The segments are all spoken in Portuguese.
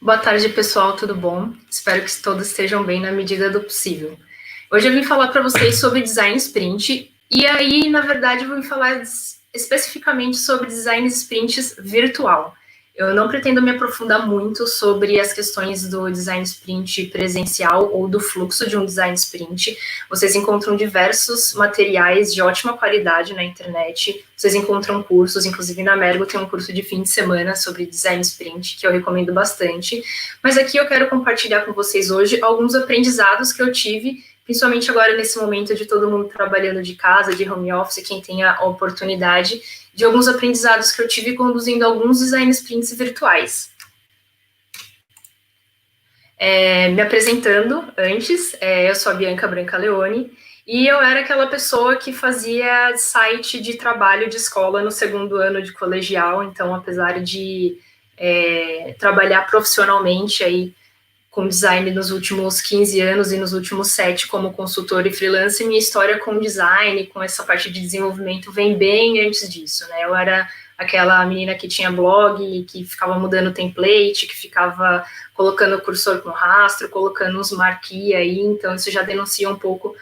Boa tarde, pessoal, tudo bom? Espero que todos estejam bem na medida do possível. Hoje eu vim falar para vocês sobre design sprint, e aí, na verdade, eu vim falar especificamente sobre design sprints virtual. Eu não pretendo me aprofundar muito sobre as questões do design sprint presencial ou do fluxo de um design sprint. Vocês encontram diversos materiais de ótima qualidade na internet, vocês encontram cursos, inclusive na Mergo tem um curso de fim de semana sobre design sprint, que eu recomendo bastante. Mas aqui eu quero compartilhar com vocês hoje alguns aprendizados que eu tive, principalmente agora nesse momento de todo mundo trabalhando de casa, de home office, quem tem a oportunidade, de alguns aprendizados que eu tive conduzindo alguns design sprints virtuais. Me apresentando antes, eu sou a Bianca Brancaleone, e eu era aquela pessoa que fazia site de trabalho de escola no segundo ano de colegial, então apesar de trabalhar profissionalmente aí com design nos últimos 15 anos e nos últimos 7 como consultora e freelance, minha história com design, com essa parte de desenvolvimento, vem bem antes disso, né? Eu era aquela menina que tinha blog, que ficava mudando template, que ficava colocando o cursor com rastro, colocando uns marquee aí, então isso já denuncia um pouco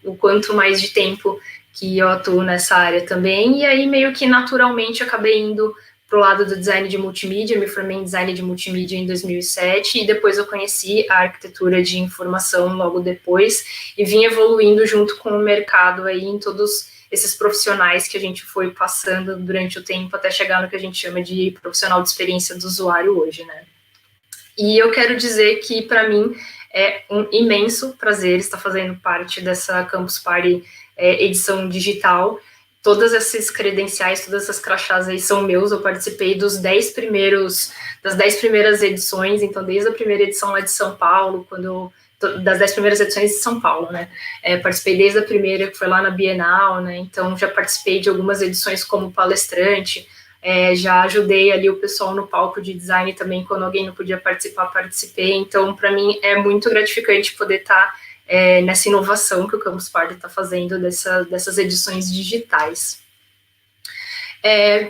o quanto mais de tempo que eu atuo nessa área também, e aí meio que naturalmente acabei indo para o lado do design de multimídia, me formei em design de multimídia em 2007, e depois eu conheci a arquitetura de informação logo depois, e vim evoluindo junto com o mercado aí em todos esses profissionais que a gente foi passando durante o tempo, até chegar no que a gente chama de profissional de experiência do usuário hoje, né? E eu quero dizer que, para mim, é um imenso prazer estar fazendo parte dessa Campus Party edição digital. Todas essas credenciais, todas essas crachás aí são meus, eu participei das 10 primeiras edições, então desde a primeira edição lá de São Paulo, das 10 primeiras edições de São Paulo, né, participei desde a primeira, que foi lá na Bienal, né, então já participei de algumas edições como palestrante, já ajudei ali o pessoal no palco de design também, quando alguém não podia participar, participei, então para mim é muito gratificante poder estar nessa inovação que o Campus Party está fazendo dessas edições digitais.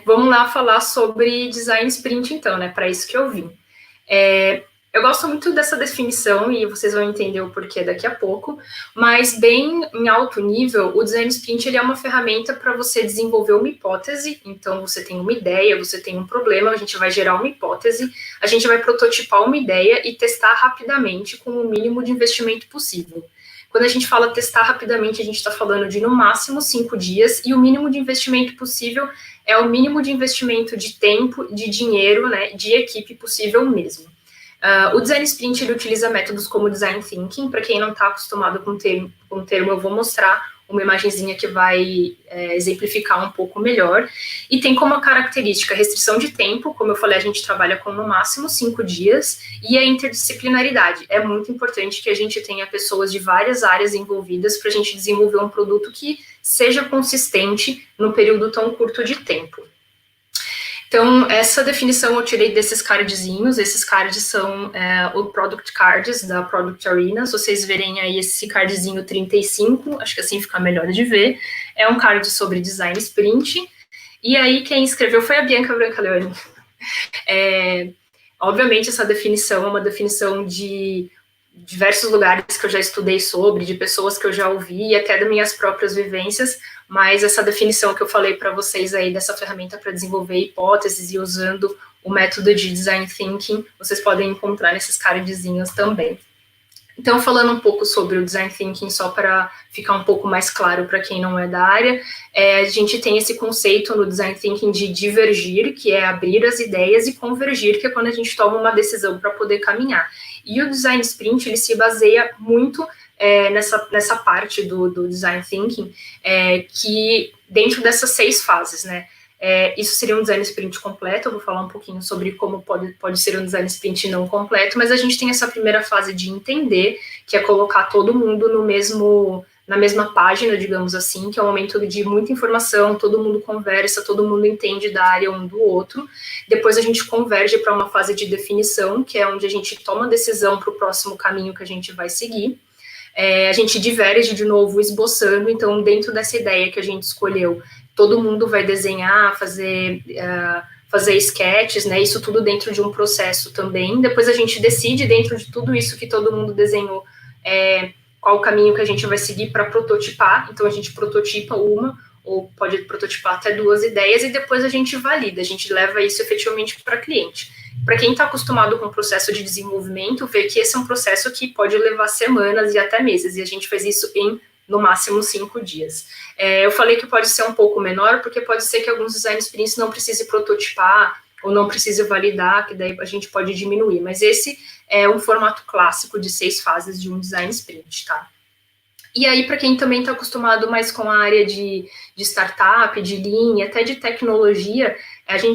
Vamos lá falar sobre design sprint, então, né? Para isso que eu vim. Eu gosto muito dessa definição e vocês vão entender o porquê daqui a pouco, mas bem em alto nível, o design sprint ele é uma ferramenta para você desenvolver uma hipótese, então você tem uma ideia, você tem um problema, a gente vai gerar uma hipótese, a gente vai prototipar uma ideia e testar rapidamente com o mínimo de investimento possível. Quando a gente fala testar rapidamente, a gente está falando de no máximo 5 dias, e o mínimo de investimento possível é o mínimo de investimento de tempo, de dinheiro, né, de equipe possível mesmo. O design sprint ele utiliza métodos como design thinking. Para quem não está acostumado com o termo, eu vou mostrar uma imagenzinha que vai exemplificar um pouco melhor. E tem como característica a restrição de tempo, como eu falei, a gente trabalha com no máximo 5 dias, e a interdisciplinaridade. É muito importante que a gente tenha pessoas de várias áreas envolvidas para a gente desenvolver um produto que seja consistente num período tão curto de tempo. Então, essa definição eu tirei desses cardzinhos. Esses cards são o Product Cards da Product Arena. Se vocês verem aí esse cardzinho 35, acho que assim fica melhor de ver. É um card sobre design sprint. E aí quem escreveu foi a Bianca Brancaleone. Obviamente essa definição é uma definição de diversos lugares que eu já estudei sobre, de pessoas que eu já ouvi e até das minhas próprias vivências, mas essa definição que eu falei para vocês aí dessa ferramenta para desenvolver hipóteses e usando o método de design thinking, vocês podem encontrar nesses cardzinhos também. Então, falando um pouco sobre o design thinking, só para ficar um pouco mais claro para quem não é da área, a gente tem esse conceito no design thinking de divergir, que é abrir as ideias, e convergir, que é quando a gente toma uma decisão para poder caminhar. E o design sprint, ele se baseia muito nessa parte do design thinking, que dentro dessas 6 fases, né? Isso seria um design sprint completo, eu vou falar um pouquinho sobre como pode ser um design sprint não completo, mas a gente tem essa primeira fase de entender, que é colocar todo mundo na mesma página, digamos assim, que é um momento de muita informação, todo mundo conversa, todo mundo entende da área um do outro. Depois a gente converge para uma fase de definição, que é onde a gente toma decisão para o próximo caminho que a gente vai seguir. A gente diverge de novo esboçando, então dentro dessa ideia que a gente escolheu, todo mundo vai desenhar, fazer sketches, né? Isso tudo dentro de um processo também. Depois a gente decide dentro de tudo isso que todo mundo desenhou, qual o caminho que a gente vai seguir para prototipar. Então a gente prototipa uma, ou pode prototipar até 2 ideias, e depois a gente valida, a gente leva isso efetivamente para cliente. Para quem está acostumado com o processo de desenvolvimento, vê que esse é um processo que pode levar semanas e até meses, e a gente faz isso em, no máximo, 5 dias. Eu falei que pode ser um pouco menor, porque pode ser que alguns design sprints não precise prototipar, ou não precise validar, que daí a gente pode diminuir, mas esse é um formato clássico de 6 fases de um design sprint, tá? E aí, para quem também está acostumado mais com a área de startup, de linha, até de tecnologia,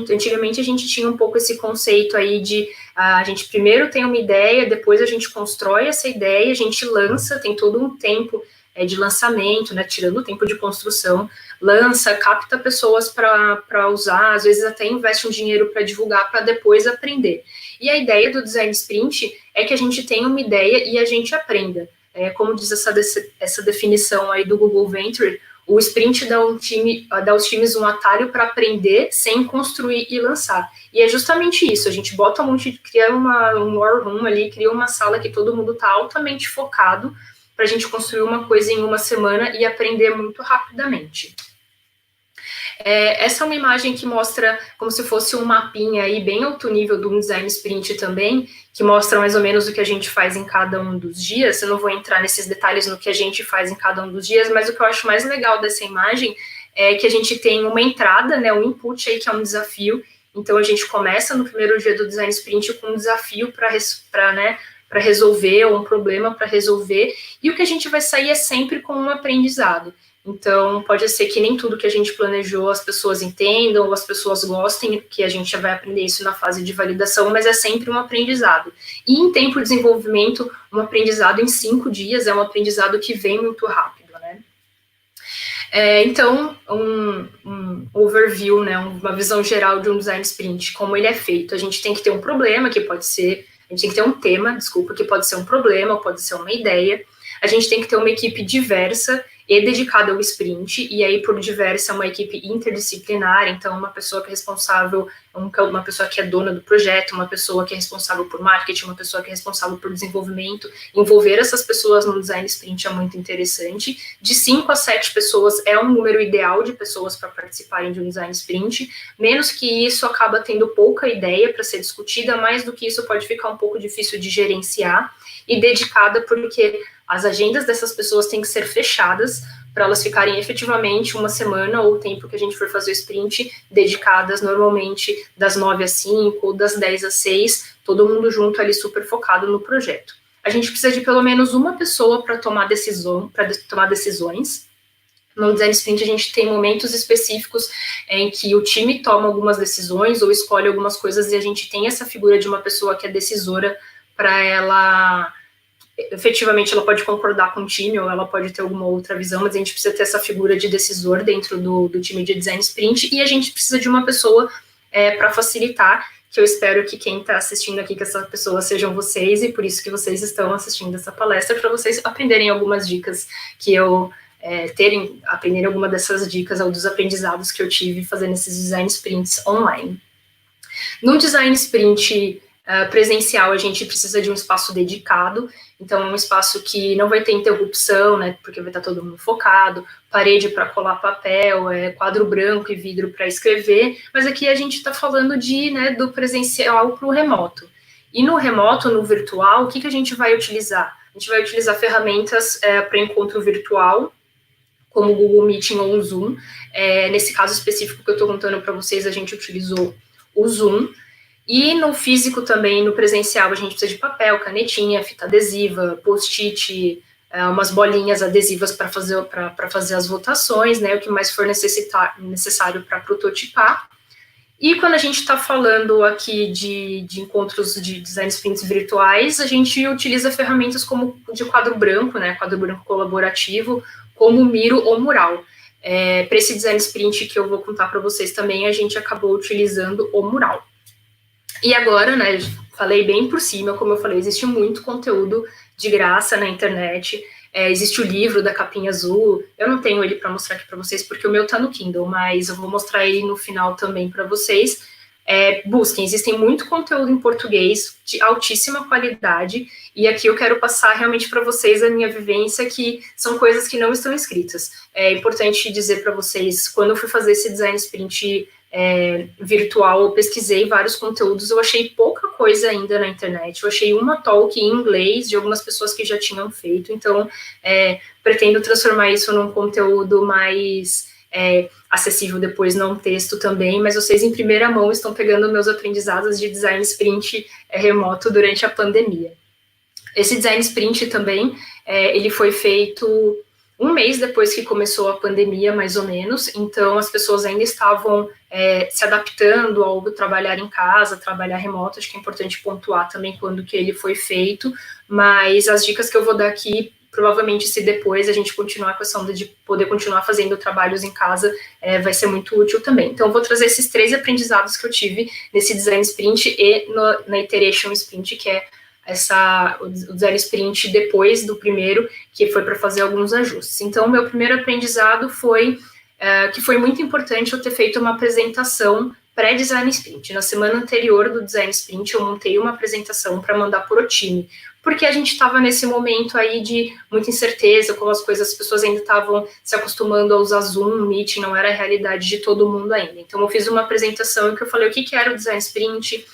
antigamente a gente tinha um pouco esse conceito aí de a gente primeiro tem uma ideia, depois a gente constrói essa ideia, a gente lança, tem todo um tempo de lançamento, né, tirando o tempo de construção, lança, capta pessoas para usar, às vezes até investe um dinheiro para divulgar, para depois aprender. E a ideia do design sprint é que a gente tenha uma ideia e a gente aprenda. Como diz essa definição aí do Google Venture, o sprint dá aos times um atalho para aprender sem construir e lançar. E é justamente isso, a gente bota cria um war room ali, cria uma sala que todo mundo está altamente focado para a gente construir uma coisa em uma semana e aprender muito rapidamente. Essa é uma imagem que mostra como se fosse um mapinha aí bem alto nível do design sprint também, que mostra mais ou menos o que a gente faz em cada um dos dias. Eu não vou entrar nesses detalhes no que a gente faz em cada um dos dias, mas o que eu acho mais legal dessa imagem é que a gente tem uma entrada, né, um input aí que é um desafio. Então a gente começa no primeiro dia do design sprint com um desafio para resolver, ou um problema para resolver, e o que a gente vai sair é sempre com um aprendizado. Então, pode ser que nem tudo que a gente planejou as pessoas entendam, ou as pessoas gostem, que a gente já vai aprender isso na fase de validação, mas é sempre um aprendizado. E em tempo de desenvolvimento, um aprendizado em 5 dias é um aprendizado que vem muito rápido, né? Então, um overview, né, uma visão geral de um design sprint, como ele é feito. A gente tem que ter um problema, que pode ser... A gente tem que ter um tema, que pode ser um problema, pode ser uma ideia. A gente tem que ter uma equipe diversa e dedicada ao sprint, e aí por diversa uma equipe interdisciplinar, então uma pessoa que é responsável, uma pessoa que é dona do projeto, uma pessoa que é responsável por marketing, uma pessoa que é responsável por desenvolvimento. Envolver essas pessoas no design sprint é muito interessante. De 5 a 7 pessoas é um número ideal de pessoas para participarem de um design sprint. Menos que isso acaba tendo pouca ideia para ser discutida, mais do que isso pode ficar um pouco difícil de gerenciar, e dedicada porque as agendas dessas pessoas têm que ser fechadas para elas ficarem efetivamente uma semana ou o tempo que a gente for fazer o sprint, dedicadas normalmente das 9 às 5 ou das 10 às 6, todo mundo junto ali super focado no projeto. A gente precisa de pelo menos uma pessoa para tomar decisões. No design sprint a gente tem momentos específicos em que o time toma algumas decisões ou escolhe algumas coisas, e a gente tem essa figura de uma pessoa que é decisora para ela... Efetivamente, ela pode concordar com o time, ou ela pode ter alguma outra visão, mas a gente precisa ter essa figura de decisor dentro do time de design sprint, e a gente precisa de uma pessoa para facilitar, que eu espero que quem está assistindo aqui, que essa pessoa sejam vocês, e por isso que vocês estão assistindo essa palestra, para vocês aprenderem algumas dicas que eu... aprenderem alguma dessas dicas ou dos aprendizados que eu tive fazendo esses design sprints online. No design sprint presencial, a gente precisa de um espaço dedicado, então é um espaço que não vai ter interrupção, né, porque vai estar todo mundo focado, parede para colar papel, quadro branco e vidro para escrever, mas aqui a gente está falando do presencial para o remoto. E no remoto, no virtual, o que a gente vai utilizar? A gente vai utilizar ferramentas para encontro virtual, como o Google Meeting ou o Zoom. Nesse caso específico que eu estou contando para vocês, a gente utilizou o Zoom. E no físico também, no presencial, a gente precisa de papel, canetinha, fita adesiva, post-it, umas bolinhas adesivas para fazer as votações, né, o que mais for necessário para prototipar. E quando a gente está falando aqui de encontros de design sprints virtuais, a gente utiliza ferramentas como de quadro branco, né, quadro branco colaborativo, como o Miro ou Mural. Para esse design sprint que eu vou contar para vocês também, a gente acabou utilizando o Mural. E agora, né, falei bem por cima, como eu falei, existe muito conteúdo de graça na internet. Existe o livro da capinha azul, eu não tenho ele para mostrar aqui para vocês, porque o meu está no Kindle, mas eu vou mostrar ele no final também para vocês. Busquem, existem muito conteúdo em português de altíssima qualidade, e aqui eu quero passar realmente para vocês a minha vivência, que são coisas que não estão escritas. É importante dizer para vocês, quando eu fui fazer esse design sprint virtual, eu pesquisei vários conteúdos, eu achei pouca coisa ainda na internet, eu achei uma talk em inglês de algumas pessoas que já tinham feito, então pretendo transformar isso num conteúdo mais acessível depois, não texto também, mas vocês em primeira mão estão pegando meus aprendizados de design sprint remoto durante a pandemia. Esse design sprint também, ele foi feito um mês depois que começou a pandemia, mais ou menos, então as pessoas ainda estavam se adaptando ao trabalhar em casa, trabalhar remoto, acho que é importante pontuar também quando que ele foi feito, mas as dicas que eu vou dar aqui, provavelmente se depois a gente continuar com essa onda de poder continuar fazendo trabalhos em casa, vai ser muito útil também. Então eu vou trazer esses 3 aprendizados que eu tive nesse design sprint e na iteration sprint, que é o design sprint depois do primeiro, que foi para fazer alguns ajustes. Então, o meu primeiro aprendizado foi que foi muito importante eu ter feito uma apresentação pré-design sprint. Na semana anterior do design sprint, eu montei uma apresentação para mandar para o time, porque a gente estava nesse momento aí de muita incerteza, como as pessoas ainda estavam se acostumando a usar Zoom, Meet, não era a realidade de todo mundo ainda. Então, eu fiz uma apresentação em que eu falei o que era o design sprint,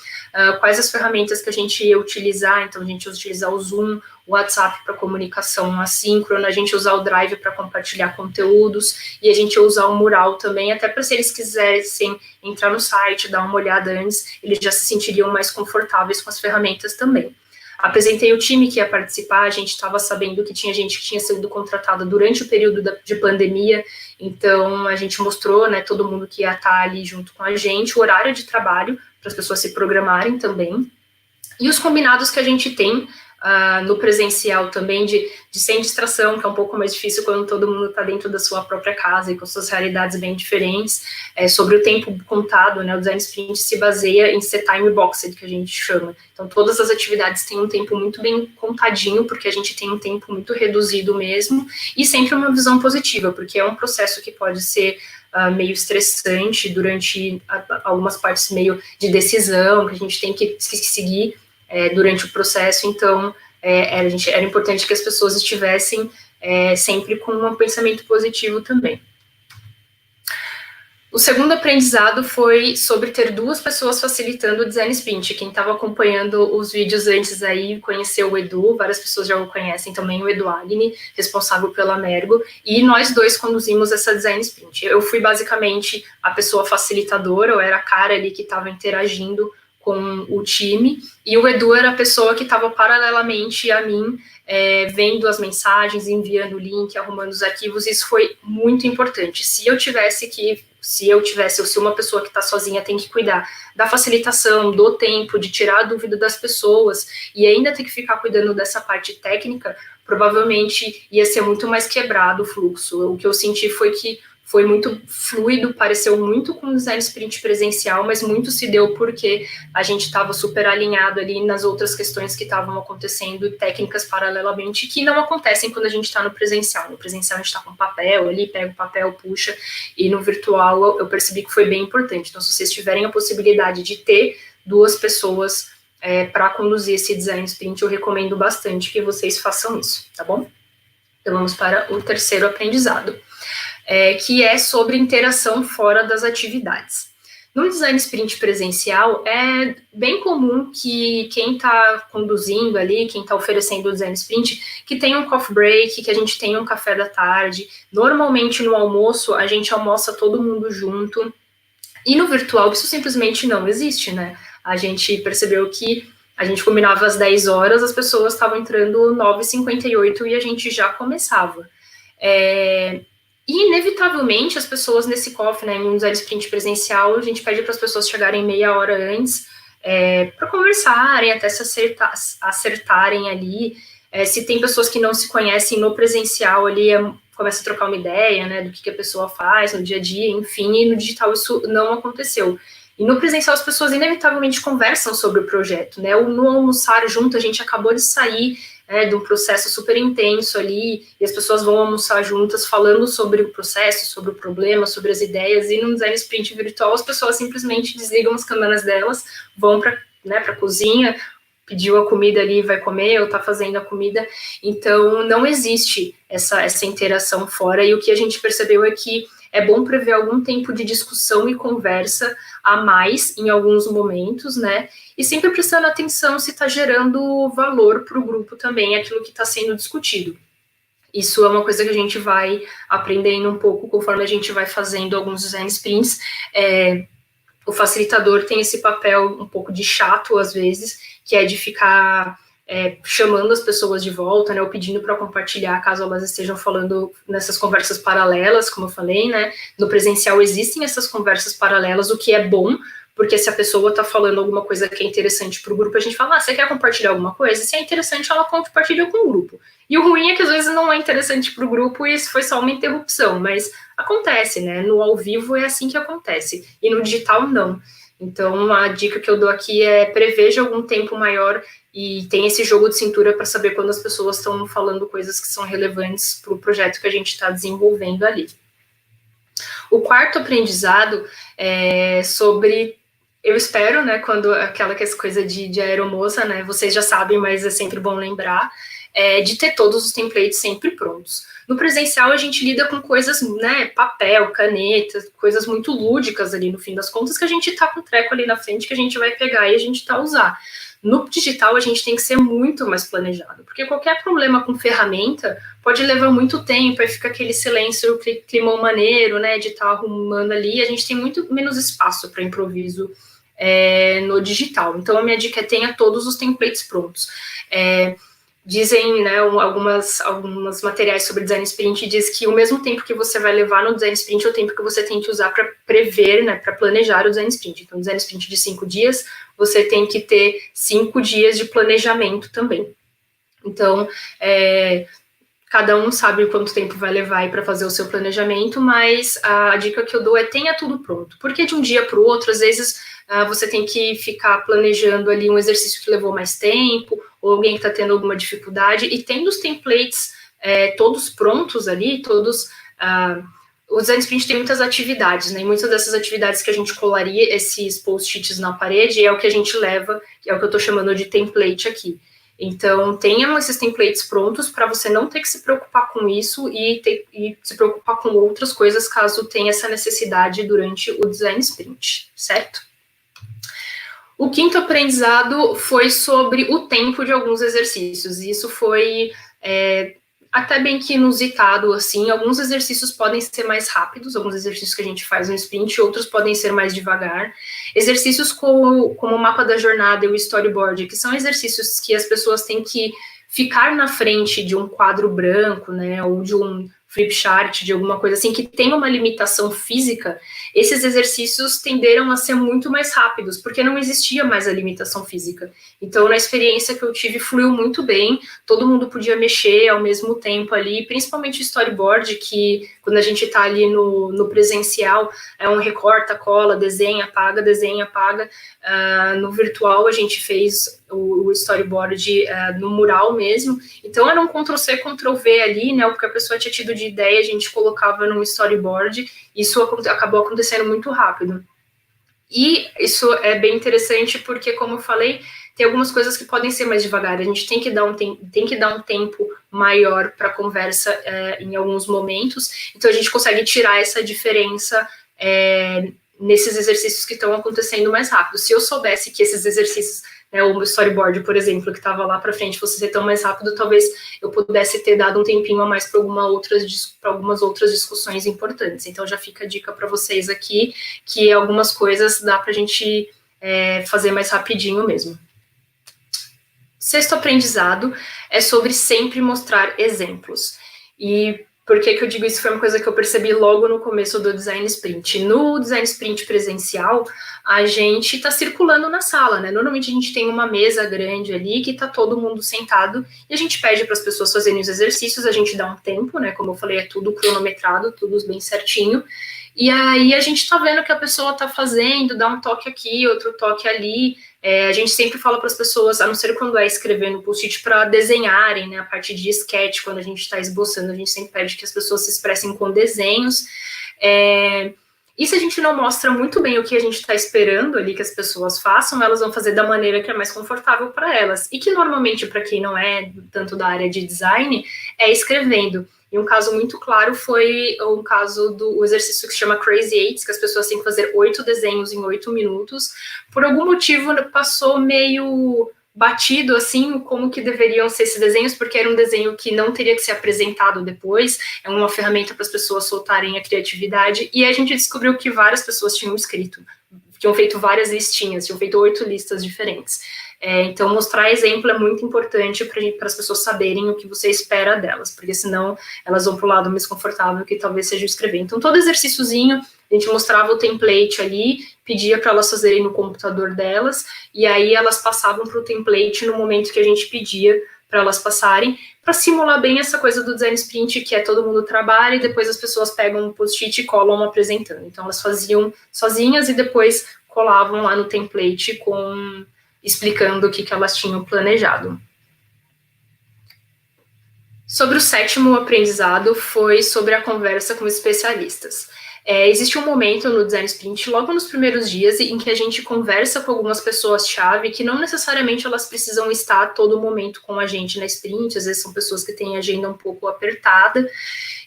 quais as ferramentas que a gente ia utilizar, então a gente ia utilizar o Zoom, o WhatsApp para comunicação assíncrona, a gente ia usar o Drive para compartilhar conteúdos, e a gente ia usar o Mural também, até para se eles quisessem entrar no site, dar uma olhada antes, eles já se sentiriam mais confortáveis com as ferramentas também. Apresentei o time que ia participar, a gente estava sabendo que tinha gente que tinha sido contratada durante o período de pandemia, então a gente mostrou, né, todo mundo que ia estar ali junto com a gente, o horário de trabalho, para as pessoas se programarem também, e os combinados que a gente tem no presencial também, de sem distração, que é um pouco mais difícil quando todo mundo está dentro da sua própria casa e com suas realidades bem diferentes, sobre o tempo contado, né, o design sprint se baseia em ser time boxed, que a gente chama, então todas as atividades têm um tempo muito bem contadinho, porque a gente tem um tempo muito reduzido mesmo, e sempre uma visão positiva, porque é um processo que pode ser meio estressante durante algumas partes meio de decisão, que a gente tem que seguir durante o processo, então era importante que as pessoas estivessem sempre com um pensamento positivo também. O segundo aprendizado foi sobre ter 2 pessoas facilitando o design sprint. Quem estava acompanhando os vídeos antes aí conheceu o Edu, várias pessoas já o conhecem também, o Edu Agni, responsável pela Mergo, e nós 2 conduzimos essa design sprint. Eu fui basicamente a pessoa facilitadora, eu era a cara ali que estava interagindo com o time, e o Edu era a pessoa que estava paralelamente a mim, vendo as mensagens, enviando o link, arrumando os arquivos. Isso foi muito importante. Se uma pessoa que está sozinha tem que cuidar da facilitação, do tempo, de tirar a dúvida das pessoas, e ainda ter que ficar cuidando dessa parte técnica, provavelmente ia ser muito mais quebrado o fluxo. O que eu senti foi que foi muito fluido, pareceu muito com o design sprint presencial, mas muito se deu porque a gente estava super alinhado ali nas outras questões que estavam acontecendo, técnicas paralelamente, que não acontecem quando a gente está no presencial. No presencial a gente está com papel ali, pega o papel, puxa, e no virtual eu percebi que foi bem importante. Então, se vocês tiverem a possibilidade de ter 2 pessoas para conduzir esse design sprint, eu recomendo bastante que vocês façam isso, tá bom? Então, vamos para o terceiro aprendizado. Que é sobre interação fora das atividades. No design sprint presencial, é bem comum que quem está conduzindo ali, quem está oferecendo o design sprint, que tenha um coffee break, que a gente tenha um café da tarde. Normalmente, no almoço, a gente almoça todo mundo junto. E no virtual, isso simplesmente não existe, né? A gente percebeu que A gente combinava às 10 horas, as pessoas estavam entrando 9h58 e a gente já começava. E, inevitavelmente, as pessoas nesse coffee, né, em um design sprint presencial, a gente pede para as pessoas chegarem meia hora antes, para conversarem, até se acertarem ali. Se tem pessoas que não se conhecem no presencial ali, começa a trocar uma ideia, né, do que a pessoa faz no dia a dia, enfim, e no digital isso não aconteceu. E no presencial as pessoas inevitavelmente conversam sobre o projeto, né, no almoçar junto, a gente acabou de sair de um processo super intenso ali, e as pessoas vão almoçar juntas falando sobre o processo, sobre o problema, sobre as ideias, e no design sprint virtual as pessoas simplesmente desligam as câmeras delas, vão para, né, a cozinha, pediu a comida ali, vai comer, ou está fazendo a comida, então não existe essa interação fora, e o que a gente percebeu é que é bom prever algum tempo de discussão e conversa a mais em alguns momentos, né, e sempre prestando atenção se está gerando valor para o grupo também, aquilo que está sendo discutido. Isso é uma coisa que a gente vai aprendendo um pouco conforme a gente vai fazendo alguns design sprints. O facilitador tem esse papel um pouco de chato, às vezes, que é de ficar chamando as pessoas de volta, né, ou pedindo para compartilhar, caso elas estejam falando nessas conversas paralelas, como eu falei, né, no presencial existem essas conversas paralelas, o que é bom, porque se a pessoa está falando alguma coisa que é interessante para o grupo, a gente fala, você quer compartilhar alguma coisa? Se é interessante, ela compartilha com o grupo. E o ruim é que às vezes não é interessante para o grupo e isso foi só uma interrupção, mas acontece, né? No ao vivo é assim que acontece, e no digital não. Então, a dica que eu dou aqui é preveja algum tempo maior e tem esse jogo de cintura para saber quando as pessoas estão falando coisas que são relevantes para o projeto que a gente está desenvolvendo ali. O quarto aprendizado é sobre, eu espero, né, quando aquela coisa de aeromoça, né, vocês já sabem, mas é sempre bom lembrar, de ter todos os templates sempre prontos. No presencial, a gente lida com coisas, né, papel, caneta, coisas muito lúdicas ali, no fim das contas, que a gente tá com o treco ali na frente, que a gente vai pegar e a gente tá a usar. No digital, a gente tem que ser muito mais planejado, porque qualquer problema com ferramenta pode levar muito tempo, aí fica aquele silêncio, climão maneiro, né, de estar arrumando ali, a gente tem muito menos espaço para improviso no digital. Então, a minha dica é tenha todos os templates prontos. Dizem, né, algumas materiais sobre design sprint diz que o mesmo tempo que você vai levar no design sprint é o tempo que você tem que usar para prever, né, para planejar o design sprint. Então, design sprint de 5 dias, você tem que ter 5 dias de planejamento também. Então, cada um sabe quanto tempo vai levar para fazer o seu planejamento, mas a dica que eu dou é tenha tudo pronto, porque de um dia para o outro, às vezes, você tem que ficar planejando ali um exercício que levou mais tempo, ou alguém que está tendo alguma dificuldade, e tendo os templates todos prontos ali, o Design Sprint tem muitas atividades, né, e muitas dessas atividades que a gente colaria esses post-its na parede é o que a gente leva, que é o que eu estou chamando de template aqui. Então, tenham esses templates prontos para você não ter que se preocupar com isso e se preocupar com outras coisas caso tenha essa necessidade durante o Design Sprint, certo? O quinto aprendizado foi sobre o tempo de alguns exercícios, e isso foi até bem que inusitado, assim, alguns exercícios podem ser mais rápidos, alguns exercícios que a gente faz no sprint, outros podem ser mais devagar. Exercícios como o mapa da jornada e o storyboard, que são exercícios que as pessoas têm que ficar na frente de um quadro branco, né, ou de um flip chart, de alguma coisa assim, que tem uma limitação física, esses exercícios tenderam a ser muito mais rápidos, porque não existia mais a limitação física. Então, na experiência que eu tive, fluiu muito bem, todo mundo podia mexer ao mesmo tempo ali, principalmente o storyboard, que quando a gente está ali no presencial, é um recorta, cola, desenha, apaga, desenha, apaga. No virtual, a gente fez o storyboard no mural mesmo, então era um Ctrl+C, Ctrl+V ali, né, porque a pessoa tinha tido de ideia, a gente colocava num storyboard, isso acabou acontecendo muito rápido. E isso é bem interessante porque, como eu falei, tem algumas coisas que podem ser mais devagar, a gente tem que dar um tempo maior para a conversa em alguns momentos, então a gente consegue tirar essa diferença nesses exercícios que estão acontecendo mais rápido. Se eu soubesse que esses exercícios, né, o storyboard, por exemplo, que estava lá para frente, fosse ser tão mais rápido, talvez eu pudesse ter dado um tempinho a mais para algumas outras discussões importantes. Então já fica a dica para vocês aqui, que algumas coisas dá para a gente fazer mais rapidinho mesmo. Sexto aprendizado é sobre sempre mostrar exemplos. E por que eu digo isso? Foi uma coisa que eu percebi logo no começo do Design Sprint. No Design Sprint presencial, a gente está circulando na sala, né? Normalmente a gente tem uma mesa grande ali que está todo mundo sentado e a gente pede para as pessoas fazerem os exercícios, a gente dá um tempo, né? Como eu falei, é tudo cronometrado, tudo bem certinho. E aí a gente está vendo o que a pessoa está fazendo, dá um toque aqui, outro toque ali. A gente sempre fala para as pessoas, a não ser quando é escrever no post-it, para desenharem, né? A parte de sketch, quando a gente está esboçando, a gente sempre pede que as pessoas se expressem com desenhos. E se a gente não mostra muito bem o que a gente está esperando ali que as pessoas façam, elas vão fazer da maneira que é mais confortável para elas. E que normalmente, para quem não é tanto da área de design, é escrevendo. E um caso muito claro foi um caso do exercício que se chama Crazy Eights, que as pessoas têm que fazer 8 desenhos em 8 minutos. Por algum motivo, passou meio batido, assim, como que deveriam ser esses desenhos, porque era um desenho que não teria que ser apresentado depois, é uma ferramenta para as pessoas soltarem a criatividade, e a gente descobriu que várias pessoas tinham escrito, tinham feito várias listinhas, tinham feito 8 listas diferentes. Então, mostrar exemplo é muito importante para as pessoas saberem o que você espera delas, porque senão elas vão para o lado mais confortável que talvez seja escrever. Então, todo exercíciozinho, a gente mostrava o template ali, pedia para elas fazerem no computador delas, e aí elas passavam para o template no momento que a gente pedia para elas passarem, para simular bem essa coisa do design sprint, que é todo mundo trabalha, e depois as pessoas pegam um post-it e colam apresentando. Então, elas faziam sozinhas e depois colavam lá no template explicando o que elas tinham planejado. Sobre o sétimo aprendizado foi sobre a conversa com especialistas. Existe um momento no Design Sprint, logo nos primeiros dias, em que a gente conversa com algumas pessoas-chave que não necessariamente elas precisam estar a todo momento com a gente na sprint, às vezes são pessoas que têm a agenda um pouco apertada,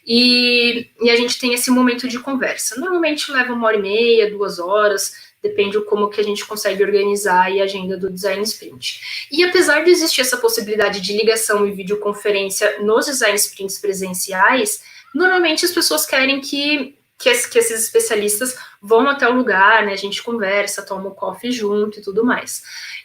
e a gente tem esse momento de conversa. Normalmente leva 1h30, 2 horas, depende de como que a gente consegue organizar a agenda do Design Sprint. E apesar de existir essa possibilidade de ligação e videoconferência nos Design Sprints presenciais, normalmente as pessoas querem que esses especialistas vão até o lugar, né, a gente conversa, toma um coffee junto e tudo mais.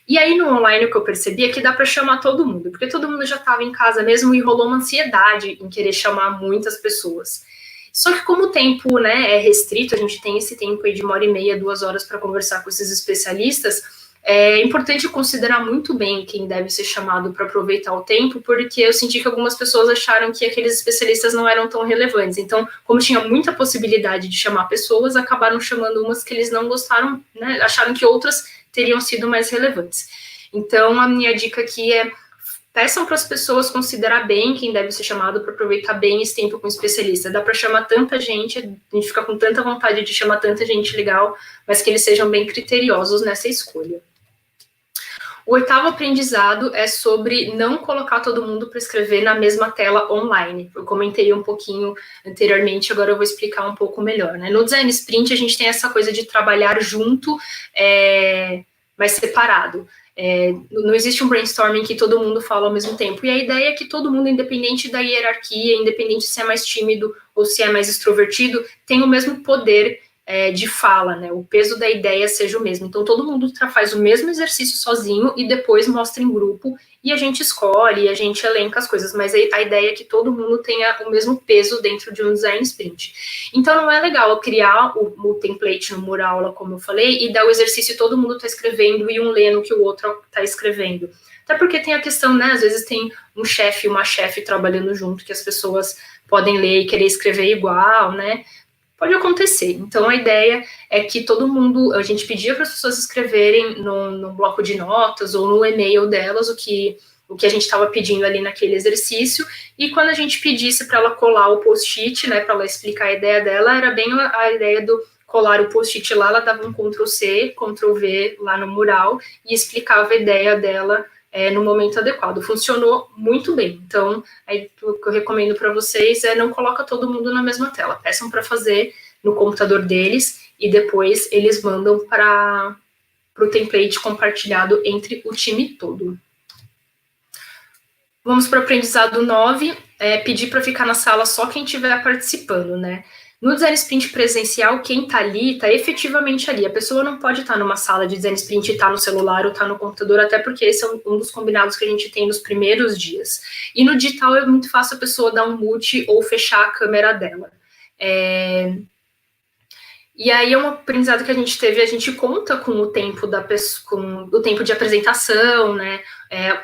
E aí no online o que eu percebi é que dá para chamar todo mundo, porque todo mundo já estava em casa mesmo e rolou uma ansiedade em querer chamar muitas pessoas. Só que como o tempo, né, é restrito, a gente tem esse tempo aí de 1h30, 2 horas para conversar com esses especialistas, é importante considerar muito bem quem deve ser chamado para aproveitar o tempo, porque eu senti que algumas pessoas acharam que aqueles especialistas não eram tão relevantes. Então, como tinha muita possibilidade de chamar pessoas, acabaram chamando umas que eles não gostaram, né, acharam que outras teriam sido mais relevantes. Então, a minha dica aqui é peçam para as pessoas considerar bem quem deve ser chamado para aproveitar bem esse tempo com o especialista. Dá para chamar tanta gente, a gente fica com tanta vontade de chamar tanta gente legal, mas que eles sejam bem criteriosos nessa escolha. O 8º aprendizado é sobre não colocar todo mundo para escrever na mesma tela online. Eu comentei um pouquinho anteriormente, agora eu vou explicar um pouco melhor, né? No Design Sprint, a gente tem essa coisa de trabalhar junto, mas separado. Não existe um brainstorming que todo mundo fala ao mesmo tempo. E a ideia é que todo mundo, independente da hierarquia, independente se é mais tímido ou se é mais extrovertido, tem o mesmo poder de fala, né? O peso da ideia seja o mesmo. Então, todo mundo faz o mesmo exercício sozinho e depois mostra em grupo e a gente escolhe, e a gente elenca as coisas, mas a ideia é que todo mundo tenha o mesmo peso dentro de um design sprint. Então, não é legal criar o template no Muraula, como eu falei, e dar o exercício e todo mundo está escrevendo e um lendo o que o outro está escrevendo. Até porque tem a questão, né, às vezes tem um chefe e uma chefe trabalhando junto, que as pessoas podem ler e querer escrever igual, né? Pode acontecer. Então, a ideia é que todo mundo, a gente pedia para as pessoas escreverem no bloco de notas ou no e-mail delas o que a gente estava pedindo ali naquele exercício, e quando a gente pedisse para ela colar o post-it, né, para ela explicar a ideia dela, era bem a ideia do colar o post-it lá, ela dava um Ctrl+C, Ctrl+V lá no mural e explicava a ideia dela no momento adequado. Funcionou muito bem. Então, aí, o que eu recomendo para vocês é não coloca todo mundo na mesma tela. Peçam para fazer no computador deles e depois eles mandam para o template compartilhado entre o time todo. Vamos para o aprendizado 9, pedir para ficar na sala só quem estiver participando, né? No design sprint presencial, quem está ali, está efetivamente ali. A pessoa não pode estar numa sala de design sprint e estar no celular ou estar no computador, até porque esse é um dos combinados que a gente tem nos primeiros dias. E no digital é muito fácil a pessoa dar um mute ou fechar a câmera dela. E aí é um aprendizado que a gente teve, a gente conta com o tempo da pessoa, com o tempo de apresentação, né?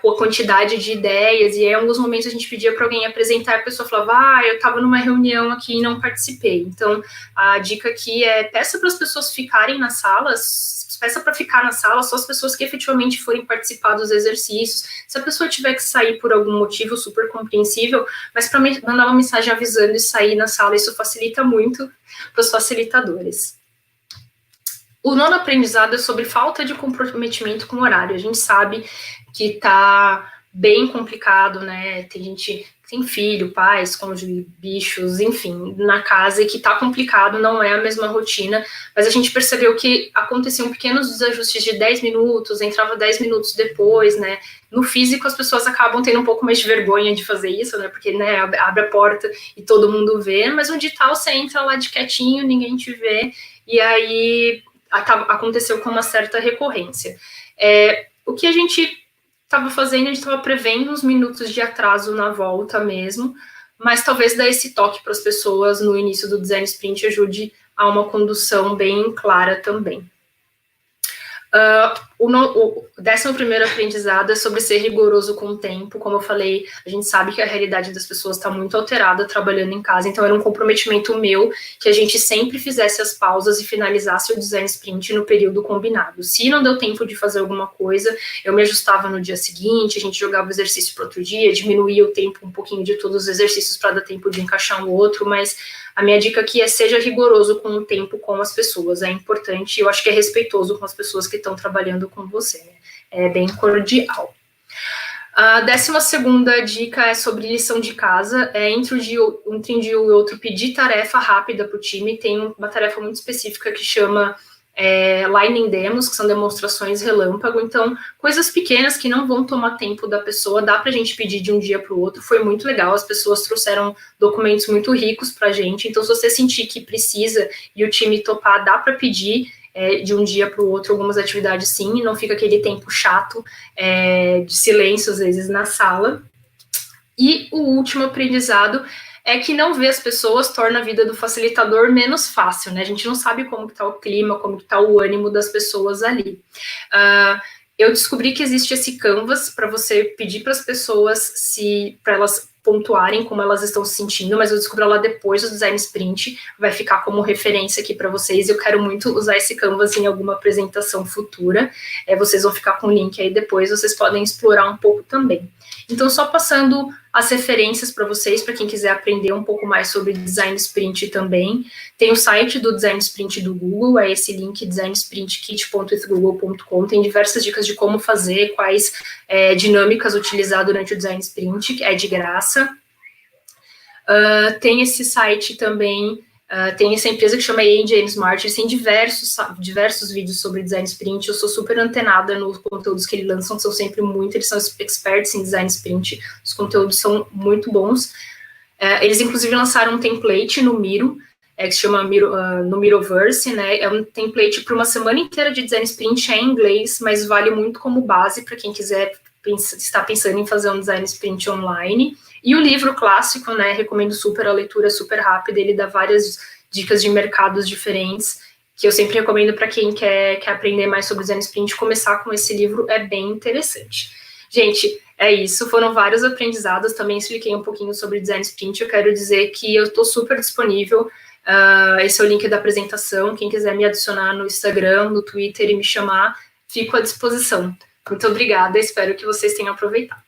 Com a quantidade de ideias, e aí, em alguns momentos a gente pedia para alguém apresentar, e a pessoa falava, eu estava numa reunião aqui e não participei. Então, a dica aqui é peça para as pessoas ficarem nas salas, peça para ficar na sala só as pessoas que efetivamente forem participar dos exercícios. Se a pessoa tiver que sair por algum motivo super compreensível, mas para mandar uma mensagem avisando e sair na sala, isso facilita muito para os facilitadores. O nono aprendizado é sobre falta de comprometimento com o horário. A gente sabe que está bem complicado, né? Tem gente que tem filho, pais, cônjuge, bichos, enfim, na casa, e que está complicado, não é a mesma rotina, mas a gente percebeu que aconteciam pequenos desajustes de 10 minutos, entrava 10 minutos depois, né? No físico, as pessoas acabam tendo um pouco mais de vergonha de fazer isso, né? Porque, né, abre a porta e todo mundo vê, mas no digital você entra lá de quietinho, ninguém te vê, e aí aconteceu com uma certa recorrência. O que a gente estava fazendo, a gente estava prevendo uns minutos de atraso na volta mesmo, mas talvez dar esse toque para as pessoas no início do design sprint ajude a uma condução bem clara também. O 11º aprendizado é sobre ser rigoroso com o tempo. Como eu falei, a gente sabe que a realidade das pessoas está muito alterada trabalhando em casa, então era um comprometimento meu que a gente sempre fizesse as pausas e finalizasse o design sprint no período combinado. Se não deu tempo de fazer alguma coisa, eu me ajustava no dia seguinte, a gente jogava o exercício para outro dia, diminuía o tempo um pouquinho de todos os exercícios para dar tempo de encaixar um outro, mas a minha dica aqui é seja rigoroso com o tempo com as pessoas, é importante, eu acho que é respeitoso com as pessoas que estão trabalhando com você, né? É bem cordial. A 12ª dica é sobre lição de casa, entre um dia e outro pedir tarefa rápida para o time, tem uma tarefa muito específica que chama Lightning Demos, que são demonstrações relâmpago, então coisas pequenas que não vão tomar tempo da pessoa, dá pra gente pedir de um dia para o outro, foi muito legal, as pessoas trouxeram documentos muito ricos pra gente, então se você sentir que precisa e o time topar, dá para pedir de um dia para o outro algumas atividades sim, e não fica aquele tempo chato de silêncio às vezes na sala. E o último aprendizado é que não ver as pessoas torna a vida do facilitador menos fácil, né? A gente não sabe como está o clima, como está o ânimo das pessoas ali. Eu descobri que existe esse canvas para você pedir para as pessoas para elas pontuarem como elas estão se sentindo, mas eu descobri lá depois do design sprint, vai ficar como referência aqui para vocês, eu quero muito usar esse canvas em alguma apresentação futura, vocês vão ficar com o link aí depois, vocês podem explorar um pouco também. Então, só passando as referências para vocês, para quem quiser aprender um pouco mais sobre design sprint também, tem o site do design sprint do Google, é esse link designssprintkit.google.com, tem diversas dicas de como fazer, quais dinâmicas utilizar durante o design sprint, que é de graça. Tem esse site também, tem essa empresa que chama Engine Smart, eles têm diversos vídeos sobre design sprint, eu sou super antenada nos conteúdos que eles lançam, são sempre eles são experts em design sprint, os conteúdos são muito bons. Eles inclusive lançaram um template no Miro, que se chama no Miroverse, né? É um template para uma semana inteira de design sprint, em inglês, mas vale muito como base para quem quiser estar pensando em fazer um design sprint online. E o livro clássico, né? Recomendo super, a leitura é super rápida, ele dá várias dicas de mercados diferentes, que eu sempre recomendo para quem quer aprender mais sobre design sprint, começar com esse livro é bem interessante. Gente, é isso, foram vários aprendizados, também expliquei um pouquinho sobre design sprint, eu quero dizer que eu estou super disponível, esse é o link da apresentação, quem quiser me adicionar no Instagram, no Twitter e me chamar, fico à disposição. Muito obrigada, espero que vocês tenham aproveitado.